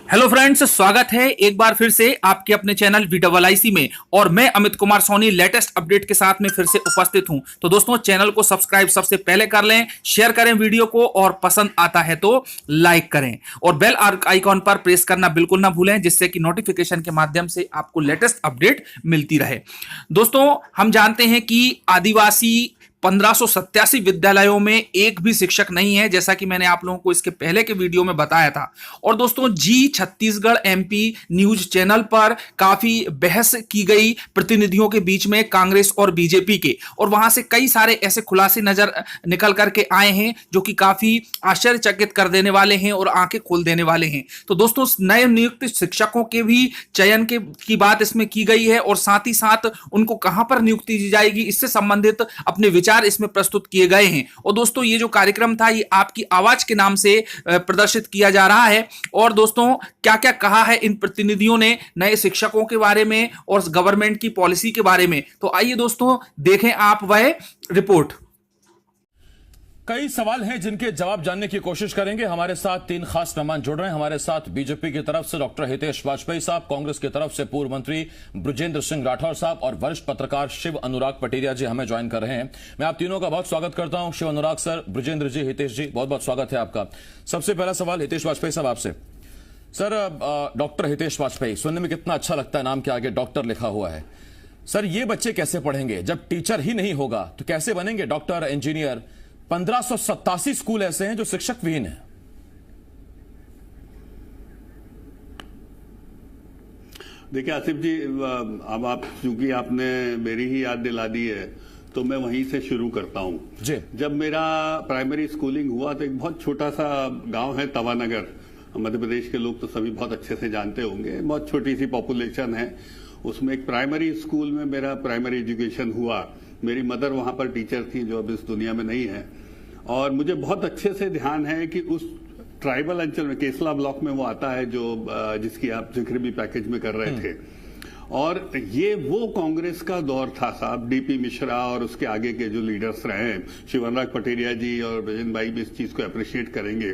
Hello friends, स्वागत है एक बार फिर से आपके अपने चैनल VIIC में। और मैं अमित कुमार सोनी लेटेस्ट अपडेट के साथ में फिर से उपस्थित हूं। तो दोस्तों, चैनल को सब्सक्राइब सबसे पहले कर लें, शेयर करें वीडियो को, और पसंद आता है तो लाइक करें और बेल आइकॉन पर प्रेस करना बिल्कुल ना भूलें, जिससे कि नोटिफिकेशन के माध्यम से आपको लेटेस्ट अपडेट मिलती रहे। दोस्तों, हम जानते हैं कि आदिवासी 1587 विद्यालयों में एक भी शिक्षक नहीं है, जैसा कि मैंने आप लोगों को इसके पहले के वीडियो में बताया था। और दोस्तों, जी छत्तीसगढ़ MP न्यूज चैनल पर काफी बहस की गई प्रतिनिधियों के बीच में, कांग्रेस और बीजेपी के, और वहां से कई सारे ऐसे खुलासे नजर निकल करके आए हैं जो कि काफी आश्चर्यचकित कर देने वाले हैं और आंखें खोल देने वाले हैं। तो दोस्तों, नए नियुक्त शिक्षकों के भी चयन की बात इसमें की गई है, और साथ ही साथ उनको कहां पर नियुक्ति दी जाएगी, इससे संबंधित अपने विचार इसमें प्रस्तुत किए गए हैं। और दोस्तों, ये जो कार्यक्रम था, ये आपकी आवाज के नाम से प्रदर्शित किया जा रहा है। और दोस्तों, क्या क्या कहा है इन प्रतिनिधियों ने नए शिक्षकों के बारे में और गवर्नमेंट की पॉलिसी के बारे में, तो आइए दोस्तों देखें आप वह रिपोर्ट। कई सवाल हैं जिनके जवाब जानने की कोशिश करेंगे। हमारे साथ तीन खास मेहमान जुड़ रहे हैं। हमारे साथ बीजेपी की तरफ से डॉक्टर हितेश वाजपेयी साहब, कांग्रेस की तरफ से पूर्व मंत्री बृजेंद्र सिंह राठौर साहब और वरिष्ठ पत्रकार शिव अनुराग पटेरिया जी हमें ज्वाइन कर रहे हैं। मैं आप तीनों का बहुत स्वागत करता हूं। शिव अनुराग सर, बृजेंद्र जी, हितेश जी, बहुत बहुत स्वागत है आपका। सबसे पहला सवाल हितेश वाजपेयी साहब आपसे। सर, डॉक्टर हितेश वाजपेयी सुनने में कितना अच्छा लगता है, नाम के आगे डॉक्टर लिखा हुआ है। सर, ये बच्चे कैसे पढ़ेंगे जब टीचर ही नहीं होगा? तो कैसे बनेंगे डॉक्टर, इंजीनियर? 1587 स्कूल ऐसे हैं जो शिक्षक विहीन हैं। देखिए आसिफ जी, अब आप चूंकि आपने मेरी ही याद दिला दी है तो मैं वहीं से शुरू करता हूं जी। जब मेरा प्राइमरी स्कूलिंग हुआ तो एक बहुत छोटा सा गांव है तवानगर, मध्य प्रदेश के लोग तो सभी बहुत अच्छे से जानते होंगे। बहुत छोटी सी पॉपुलेशन है, उसमें एक प्राइमरी स्कूल में मेरा प्राइमरी एजुकेशन हुआ। मेरी मदर वहां पर टीचर थी जो अब इस दुनिया में नहीं है। और मुझे बहुत अच्छे से ध्यान है कि उस ट्राइबल अंचल में, केसला ब्लॉक में वो आता है जो जिसकी आप जिक्र भी पैकेज में कर रहे थे। और ये वो कांग्रेस का दौर था साहब, DP मिश्रा और उसके आगे के जो लीडर्स रहे हैं, शिव अनुराग पटेरिया जी और ब्रजेंद्र भाई भी इस चीज को अप्रिशिएट करेंगे।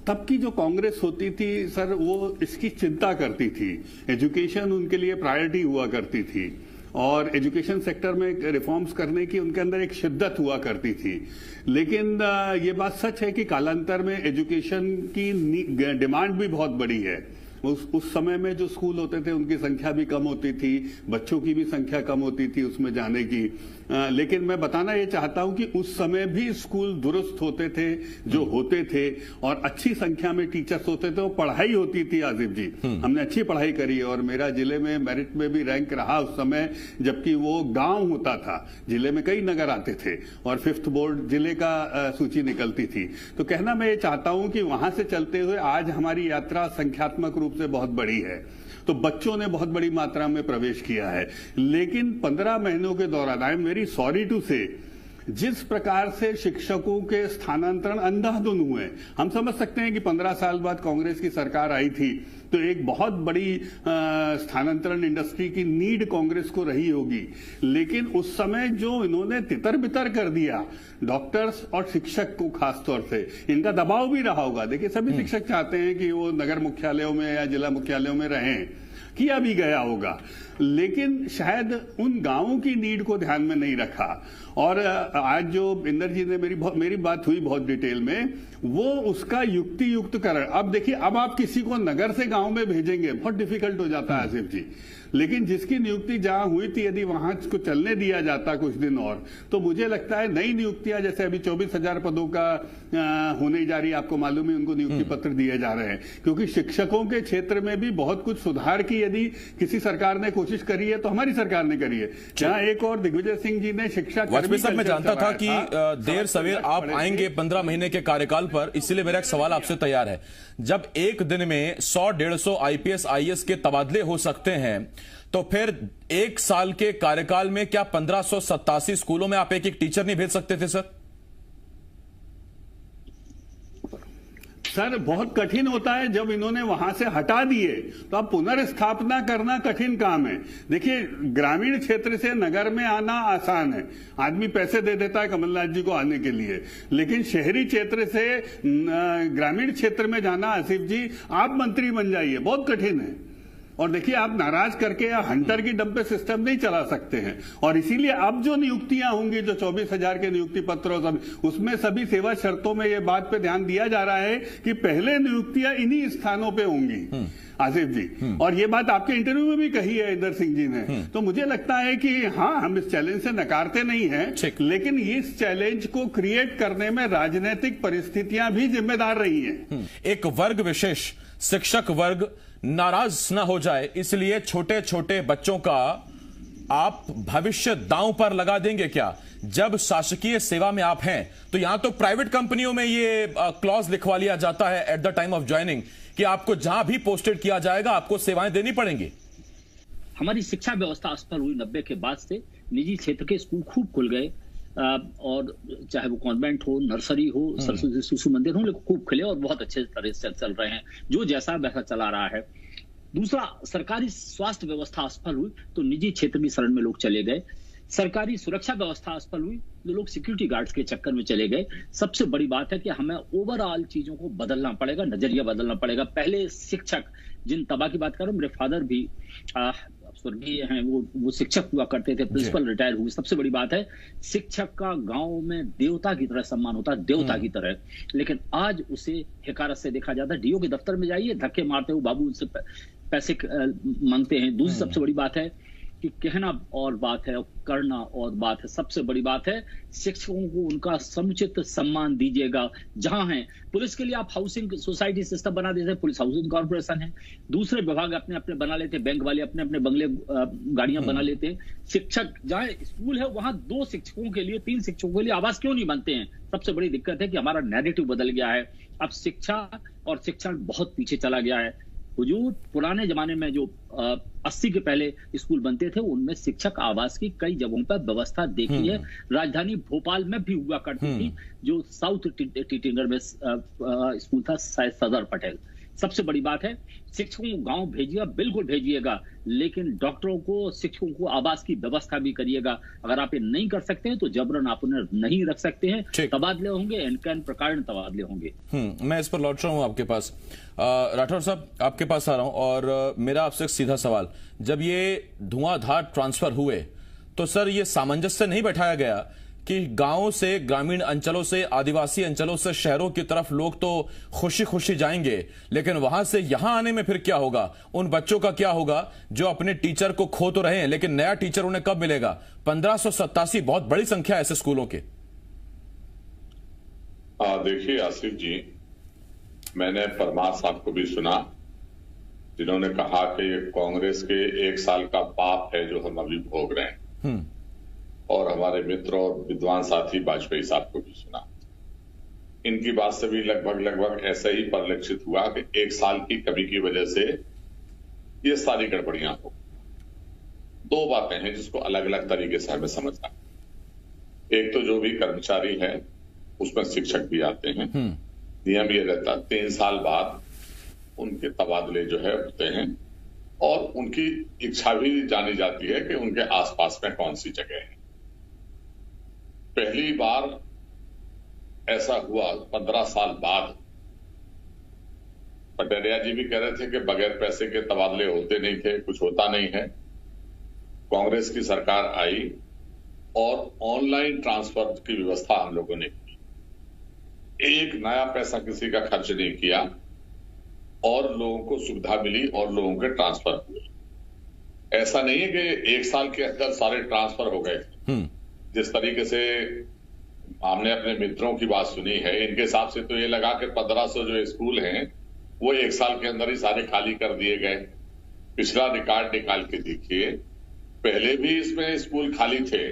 तब की जो कांग्रेस होती थी सर, वो इसकी चिंता करती थी। एजुकेशन उनके लिए प्रायोरिटी हुआ करती थी और एजुकेशन सेक्टर में रिफॉर्म्स करने की उनके अंदर एक शिद्दत हुआ करती थी। लेकिन ये बात सच है कि कालांतर में एजुकेशन की डिमांड भी बहुत बड़ी है। उस समय में जो स्कूल होते थे उनकी संख्या भी कम होती थी, बच्चों की भी संख्या कम होती थी उसमें जाने की। लेकिन मैं बताना ये चाहता हूं कि उस समय भी स्कूल दुरुस्त होते थे जो होते थे, और अच्छी संख्या में टीचर्स होते थे, वो पढ़ाई होती थी। आसिफ जी, हमने अच्छी पढ़ाई करी और मेरा जिले में मेरिट में भी रैंक रहा उस समय, जबकि वो गांव होता था। जिले में कई नगर आते थे और 5th बोर्ड जिले का सूची निकलती थी। तो कहना मैं ये चाहता हूं कि वहां से चलते हुए आज हमारी यात्रा संख्यात्मक रूप से बहुत बड़ी है। तो बच्चों ने बहुत बड़ी मात्रा में प्रवेश किया है। लेकिन 15 महीनों के दौरान, I am very sorry to say, जिस प्रकार से शिक्षकों के स्थानांतरण अंधाधुंध हुए, हम समझ सकते हैं कि 15 साल बाद कांग्रेस की सरकार आई थी तो एक बहुत बड़ी स्थानांतरण इंडस्ट्री की नीड कांग्रेस को रही होगी। लेकिन उस समय जो इन्होंने तितर बितर कर दिया डॉक्टर्स और शिक्षक को, खासतौर से इनका दबाव भी रहा होगा। देखिए, सभी शिक्षक चाहते हैं कि वो नगर मुख्यालयों में या जिला मुख्यालयों में रहें, किया भी गया होगा, लेकिन शायद उन गांवों की नीड को ध्यान में नहीं रखा। और आज जो इंदर जी ने मेरी बात हुई बहुत डिटेल में, वो उसका युक्ति युक्तकरण। अब देखिए, अब आप किसी को नगर से गांव में भेजेंगे, बहुत डिफिकल्ट हो जाता है आसिफ जी। लेकिन जिसकी नियुक्ति जहां हुई थी, यदि वहां को चलने दिया जाता कुछ दिन और, तो मुझे लगता है नई नियुक्तियां, जैसे अभी 24,000 पदों का होने जा रही है, आपको मालूम है, उनको नियुक्ति पत्र दिए जा रहे हैं। क्योंकि शिक्षकों के क्षेत्र में भी बहुत कुछ सुधार की यदि किसी सरकार ने कोशिश करी है तो हमारी सरकार ने करी है। जहां एक और दिग्विजय सिंह जी ने शिक्षा, वाजपेयी साहब, मैं जानता था कि देर सवेर आप आएंगे 15 महीने के कार्यकाल पर, इसलिए मेरा एक सवाल आपसे तैयार है। जब एक दिन में 100-150 IPS IAS के तबादले हो सकते हैं, तो फिर एक साल के कार्यकाल में क्या 1587 स्कूलों में आप एक एक टीचर नहीं भेज सकते थे? सर सर बहुत कठिन होता है जब इन्होंने वहां से हटा दिए, तो अब पुनर्स्थापना करना कठिन काम है। देखिए, ग्रामीण क्षेत्र से नगर में आना आसान है, आदमी पैसे दे देता है कमलनाथ जी को आने के लिए, लेकिन शहरी क्षेत्र से ग्रामीण क्षेत्र में जाना, आसिफ जी आप मंत्री बन जाइए, बहुत कठिन है। और देखिए, आप नाराज करके या हंटर की डंपे सिस्टम नहीं चला सकते हैं। और इसीलिए अब जो नियुक्तियां होंगी, जो 24,000 के नियुक्ति पत्र, उसमें सभी सेवा शर्तों में ये बात पे ध्यान दिया जा रहा है कि पहले नियुक्तियां इन्हीं स्थानों पे होंगी, आसिफ जी। और ये बात आपके इंटरव्यू में भी कही है इंदर सिंह जी ने। तो मुझे लगता है कि हाँ, हम इस चैलेंज से नकारते नहीं हैं, लेकिन इस चैलेंज को क्रिएट करने में राजनीतिक परिस्थितियां भी जिम्मेदार रही हैं। एक वर्ग विशेष, शिक्षक वर्ग नाराज ना हो जाए, इसलिए छोटे छोटे बच्चों का आप भविष्य दांव पर लगा देंगे क्या? जब शासकीय सेवा में आप हैं, तो यहां तो प्राइवेट कंपनियों में ये क्लॉज लिखवा लिया जाता है at the time of joining कि आपको जहां भी पोस्टेड किया जाएगा आपको सेवाएं देनी पड़ेंगी। हमारी शिक्षा व्यवस्था असफल हुई 90 के बाद से। निजी क्षेत्र के स्कूल खूब खुल गए, और चाहे वो कॉन्वेंट हो, नर्सरी हो, सरस्वती शिशु मंदिर हो, लेकिन खूब खुले और बहुत अच्छे तरह से चल रहे हैं, जो जैसा वैसा चला रहा है। दूसरा, सरकारी स्वास्थ्य व्यवस्था असफल हुई तो निजी क्षेत्र की शरण में लोग चले गए। सरकारी सुरक्षा व्यवस्था असफल हुई तो लोग सिक्योरिटी गार्ड्स के चक्कर में चले गए। सबसे बड़ी बात है कि हमें ओवरऑल चीजों को बदलना पड़ेगा, नजरिया बदलना पड़ेगा। पहले शिक्षक, जिन तबाह की बात करो, मेरे फादर भी स्वर्गीय हैं, वो शिक्षक हुआ करते थे, प्रिंसिपल रिटायर हुए। सबसे बड़ी बात है, शिक्षक का गांव में देवता की तरह सम्मान होता है, देवता की तरह। लेकिन आज उसे हिकारत से देखा जाता है। डीओ के दफ्तर में जाइए, धक्के मारते हो बाबू, उनसे पैसे मांगते हैं। दूसरी सबसे बड़ी बात है कि कहना और बात है और करना और बात है। सबसे बड़ी बात है, शिक्षकों को उनका समुचित सम्मान दीजिएगा जहां हैं। पुलिस के लिए आप हाउसिंग सोसाइटी सिस्टम बना देते हैं, पुलिस हाउसिंग कॉर्पोरेशन है। दूसरे विभाग अपने अपने बना लेते हैं, बैंक वाले अपने अपने बंगले गाड़ियां बना लेते हैं। शिक्षक जहां स्कूल है वहां 2 शिक्षकों के लिए, 3 शिक्षकों के लिए आवास क्यों नहीं बनते हैं? सबसे बड़ी दिक्कत है कि हमारा नैरेटिव बदल गया है। अब शिक्षा और शिक्षण बहुत पीछे चला गया है। हुजूर, पुराने जमाने में जो 80 के पहले स्कूल बनते थे, उनमें शिक्षक आवास की कई जगहों पर व्यवस्था देखी है। राजधानी भोपाल में भी हुआ करती थी, जो साउथ टीटिंगर में स्कूल था, शायद सरदार पटेल। सबसे बड़ी बात है, शिक्षकों को गांव भेजिएगा, बिल्कुल भेजिएगा, लेकिन डॉक्टरों को, शिक्षकों को आवास की व्यवस्था भी करिएगा। अगर आप ये नहीं कर सकते हैं तो जबरन आप उन्हें नहीं रख सकते हैं। तबादले होंगे, इनके प्रकार तबादले होंगे। मैं इस पर लौट रहा हूं आपके पास। राठौर साहब, आपके पास आ रहा हूं, और मेरा आपसे एक सीधा सवाल, जब ये धुआंधार ट्रांसफर हुए तो सर ये सामंजस्य नहीं बैठाया गया कि गांवों से, ग्रामीण अंचलों से, आदिवासी अंचलों से शहरों की तरफ लोग तो खुशी खुशी जाएंगे, लेकिन वहां से यहां आने में फिर क्या होगा? उन बच्चों का क्या होगा जो अपने टीचर को खो तो रहे हैं, लेकिन नया टीचर उन्हें कब मिलेगा? 1587 बहुत बड़ी संख्या है ऐसे स्कूलों के। देखिए आसिफ जी, मैंने परमार साहब को भी सुना, जिन्होंने कहा कि ये कांग्रेस के 1 साल का पाप है जो हम अभी भोग रहे हैं। और हमारे मित्र और विद्वान साथी वाजपेयी साहब को भी सुना। इनकी बात से भी लगभग ऐसा ही परिलक्षित हुआ कि 1 साल की कमी की वजह से ये सारी गड़बड़ियां हो। 2 बातें हैं जिसको अलग अलग तरीके से हमें समझना। एक तो जो भी कर्मचारी है उसमें शिक्षक भी आते हैं, नियम ये रहता 3 साल बाद उनके तबादले जो है होते हैं, और उनकी इच्छा भी जानी जाती है कि उनके आसपास में कौन सी जगह है। पहली बार ऐसा हुआ 15 साल बाद। पटेरिया जी भी कह रहे थे कि बगैर पैसे के तबादले होते नहीं थे, कुछ होता नहीं है। कांग्रेस की सरकार आई और ऑनलाइन ट्रांसफर की व्यवस्था हम लोगों ने की। एक नया पैसा किसी का खर्च नहीं किया और लोगों को सुविधा मिली और लोगों के ट्रांसफर हुए। ऐसा नहीं है कि 1 साल के अंदर सारे ट्रांसफर हो गए थे। जिस तरीके से हमने अपने मित्रों की बात सुनी है, इनके हिसाब से तो ये लगा कि 1500 जो स्कूल हैं वो 1 साल के अंदर ही सारे खाली कर दिए गए। पिछला रिकॉर्ड निकाल के देखिए, पहले भी इसमें स्कूल खाली थे,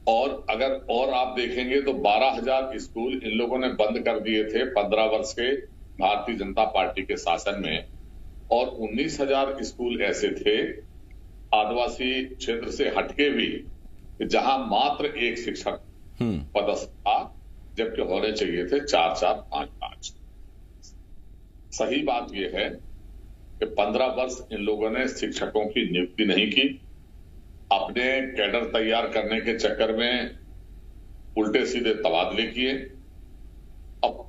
और आप देखेंगे तो 12,000 स्कूल इन लोगों ने बंद कर दिए थे 15 वर्ष के भारतीय जनता पार्टी के शासन में, और 19,000 स्कूल ऐसे थे आदिवासी क्षेत्र से हटके भी, जहां मात्र 1 शिक्षक पदस्थ था, जबकि होने चाहिए थे 4-4, 5-5। सही बात यह है कि 15 वर्ष इन लोगों ने शिक्षकों की नियुक्ति नहीं की, अपने कैडर तैयार करने के चक्कर में उल्टे सीधे तबादले किए। अब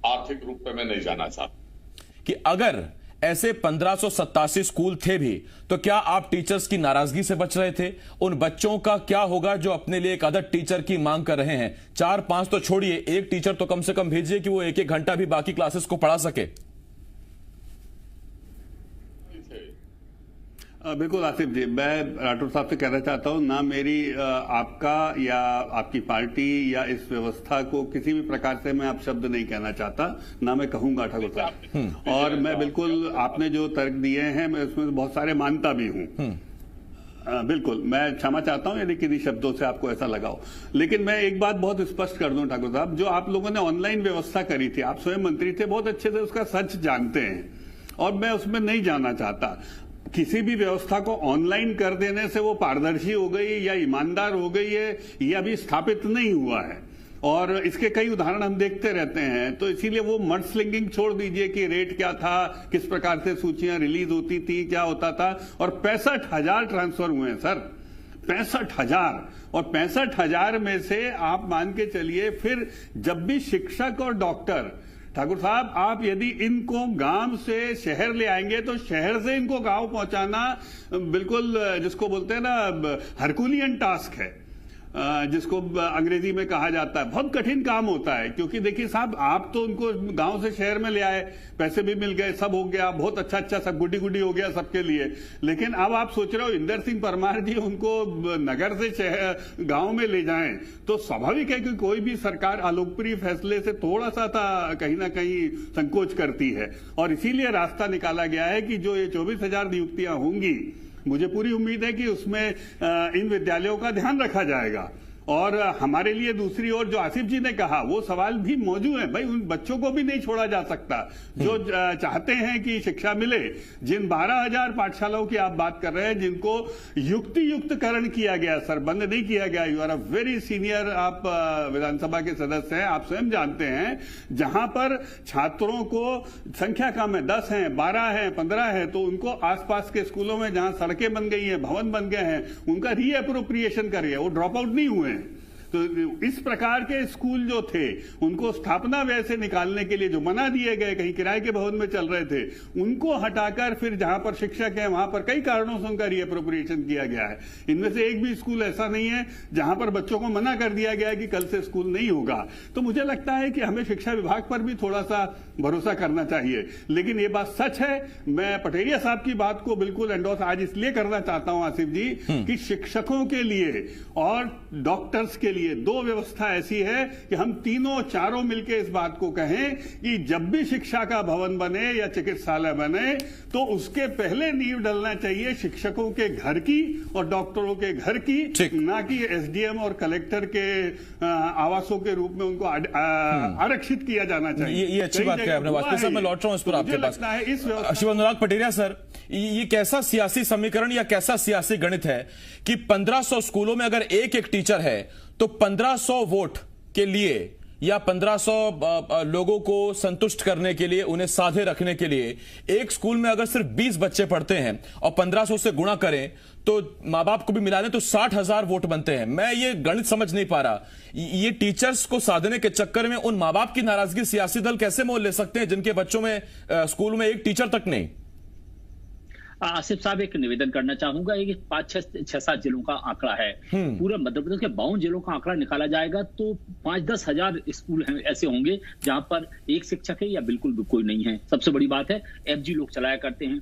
आर्थिक रूप में मैं नहीं जाना चाहता कि अगर ऐसे 1587 स्कूल थे भी तो क्या आप टीचर्स की नाराजगी से बच रहे थे? उन बच्चों का क्या होगा जो अपने लिए एक अदर टीचर की मांग कर रहे हैं? 4-5 तो छोड़िए, एक टीचर तो कम से कम भेजिए कि वो 1-1 घंटा भी बाकी क्लासेस को पढ़ा सके। बिल्कुल आसिफ जी, मैं राठौर साहब से कहना चाहता हूं, ना मेरी आपका या आपकी पार्टी या इस व्यवस्था को किसी भी प्रकार से मैं आप शब्द नहीं कहना चाहता, ना मैं कहूंगा ठाकुर साहब। और मैं बिल्कुल आपने जो तर्क दिए हैं मैं उसमें बहुत सारे मानता भी हूं। बिल्कुल, मैं क्षमा चाहता हूं यदि किन्हीं शब्दों से आपको ऐसा लगा हो। लेकिन मैं एक बात बहुत स्पष्ट कर दूं ठाकुर साहब, जो आप लोगों ने ऑनलाइन व्यवस्था करी थी, आप स्वयं मंत्री थे, बहुत अच्छे से उसका सच जानते हैं और मैं उसमें नहीं जाना चाहता। किसी भी व्यवस्था को ऑनलाइन कर देने से वो पारदर्शी हो गई या ईमानदार हो गई है, ये अभी स्थापित नहीं हुआ है और इसके कई उदाहरण हम देखते रहते हैं। तो इसीलिए वो मड स्लिंगिंग छोड़ दीजिए कि रेट क्या था, किस प्रकार से सूचियां रिलीज होती थी, क्या होता था। और 65,000 ट्रांसफर हुए हैं सर, 65,000। और 65,000 में से आप मान के चलिए, फिर जब भी शिक्षक और डॉक्टर, ठाकुर साहब आप यदि इनको गांव से शहर ले आएंगे तो शहर से इनको गांव पहुंचाना बिल्कुल जिसको बोलते हैं ना हरकुलियन टास्क है, जिसको अंग्रेजी में कहा जाता है, बहुत कठिन काम होता है। क्योंकि देखिए साहब, आप तो उनको गांव से शहर में ले आए, पैसे भी मिल गए, सब हो गया, बहुत अच्छा सब गुड्डी गुड्डी हो गया सबके लिए। लेकिन अब आप सोच रहे हो इंदर सिंह परमार जी उनको नगर से शहर गांव में ले जाएं, तो स्वाभाविक है कि कोई भी सरकार अलोकप्रिय फैसले से थोड़ा सा कहीं ना कहीं संकोच करती है। और इसीलिए रास्ता निकाला गया है कि जो ये 24,000 नियुक्तियां होंगी, मुझे पूरी उम्मीद है कि उसमें इन विद्यालयों का ध्यान रखा जाएगा। और हमारे लिए दूसरी ओर जो आसिफ जी ने कहा वो सवाल भी मौजूद है, भाई उन बच्चों को भी नहीं छोड़ा जा सकता जो चाहते हैं कि शिक्षा मिले। जिन 12,000 पाठशालाओं की आप बात कर रहे हैं जिनको युक्तियुक्तकरण किया गया, सर बंद नहीं किया गया, you are a very senior, आप विधानसभा के सदस्य हैं, आप स्वयं जानते हैं, जहां पर छात्रों को संख्या कम है, 10 हैं, 12 हैं, 15 हैं, तो उनको आसपास के स्कूलों में जहां सड़कें बन गई हैं, भवन बन गए हैं, उनका रीएप्रोप्रिएशन करिए, वो ड्रॉप आउट नहीं हुए। तो इस प्रकार के स्कूल जो थे उनको स्थापना व्यय से निकालने के लिए जो मना दिए गए, कहीं किराए के भवन में चल रहे थे, उनको हटाकर फिर जहां पर शिक्षक है वहां पर कई कारणों से उनका रीएप्रोप्रिएशन किया गया है। इनमें से एक भी स्कूल ऐसा नहीं है जहां पर बच्चों को मना कर दिया गया है कि कल से स्कूल नहीं होगा। तो मुझे लगता है कि हमें शिक्षा विभाग पर भी थोड़ा सा भरोसा करना चाहिए। लेकिन ये बात सच है, मैं पटेरिया साहब की बात को बिल्कुल एंडोर्स आज इसलिए करना चाहता हूं आसिफ जी कि शिक्षकों के लिए और डॉक्टर्स के लिए दो व्यवस्था ऐसी है कि हम तीनों चारों मिलकर इस बात को कहें कि जब भी शिक्षा का भवन बने या चिकित्सालय बने तो उसके पहले नींव डलना चाहिए शिक्षकों के घर की और डॉक्टरों के घर की, ना कि एसडीएम और कलेक्टर के आवासों के रूप में उनको आरक्षित किया जाना चाहिए। ये अच्छी बात कही आपने। वाजपेयी साहब मैं लौट रहा हूं इस पर आपके पास। शिव अनुराग पटेरिया सर, ये कैसा सियासी समीकरण या कैसा सियासी गणित है कि 1500 स्कूलों में अगर एक टीचर है तो 1500 वोट के लिए या 1500 लोगों को संतुष्ट करने के लिए, उन्हें साधे रखने के लिए एक स्कूल में अगर सिर्फ 20 बच्चे पढ़ते हैं और 1500 से गुणा करें तो मां बाप को भी मिला लें तो 60,000 वोट बनते हैं। मैं ये गणित समझ नहीं पा रहा, ये टीचर्स को साधने के चक्कर में उन मां बाप की नाराजगी सियासी दल कैसे मोल ले सकते हैं जिनके बच्चों में स्कूल में एक टीचर तक नहीं। आसिफ साहब, एक निवेदन करना चाहूंगा, ये 5-6-7 जिलों का आंकड़ा है, पूरे मध्य प्रदेश के 52 जिलों का आंकड़ा निकाला जाएगा तो 5-10 हजार स्कूल ऐसे होंगे जहां पर एक शिक्षक है या बिल्कुल भी कोई नहीं है। सबसे बड़ी बात है एफजी लोग चलाया करते हैं।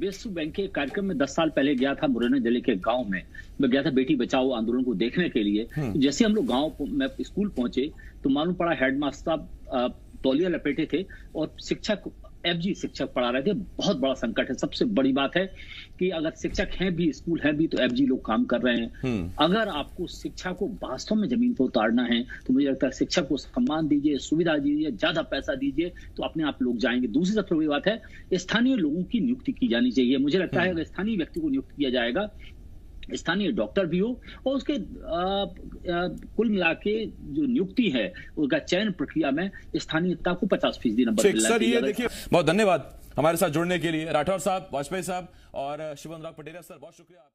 विश्व बैंक के कार्यक्रम में 10 साल पहले गया था, मुरैना जिले के गांव में मैं गया था बेटी बचाओ आंदोलन को देखने के लिए। जैसे हम लोग गांव में स्कूल पहुंचे तो मालूम पड़ा हेडमास्टर साहब तौलिया लपेटे थे और शिक्षक एफजी शिक्षक पढ़ा रहे थे। बहुत बड़ा संकट है। सबसे बड़ी बात है कि अगर शिक्षक हैं भी, स्कूल है भी, तो एफजी लोग काम कर रहे हैं। अगर आपको शिक्षा को वास्तव में जमीन पर उतारना है तो मुझे लगता है शिक्षक को सम्मान दीजिए, सुविधा दीजिए, ज्यादा पैसा दीजिए तो अपने आप लोग जाएंगे। दूसरी सबसे बड़ी बात है स्थानीय लोगों की नियुक्ति की जानी चाहिए। मुझे लगता है अगर स्थानीय व्यक्ति को नियुक्त किया जाएगा स्थानीय डॉक्टर भी हो, और उसके कुल मिला के जो नियुक्ति है उसका चयन प्रक्रिया में स्थानीयता को 50% नंबर ठीक मिलना सर, ये चाहिए। देखिए बहुत धन्यवाद हमारे साथ जुड़ने के लिए राठौर साहब, वाजपेयी साहब और शिव अनुराग पटेरिया सर, बहुत शुक्रिया।